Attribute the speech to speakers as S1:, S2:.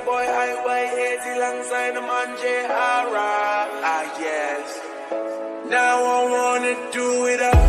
S1: the boy IYAZ alongside the man JR. Ah, yes. Now I wanna do it up.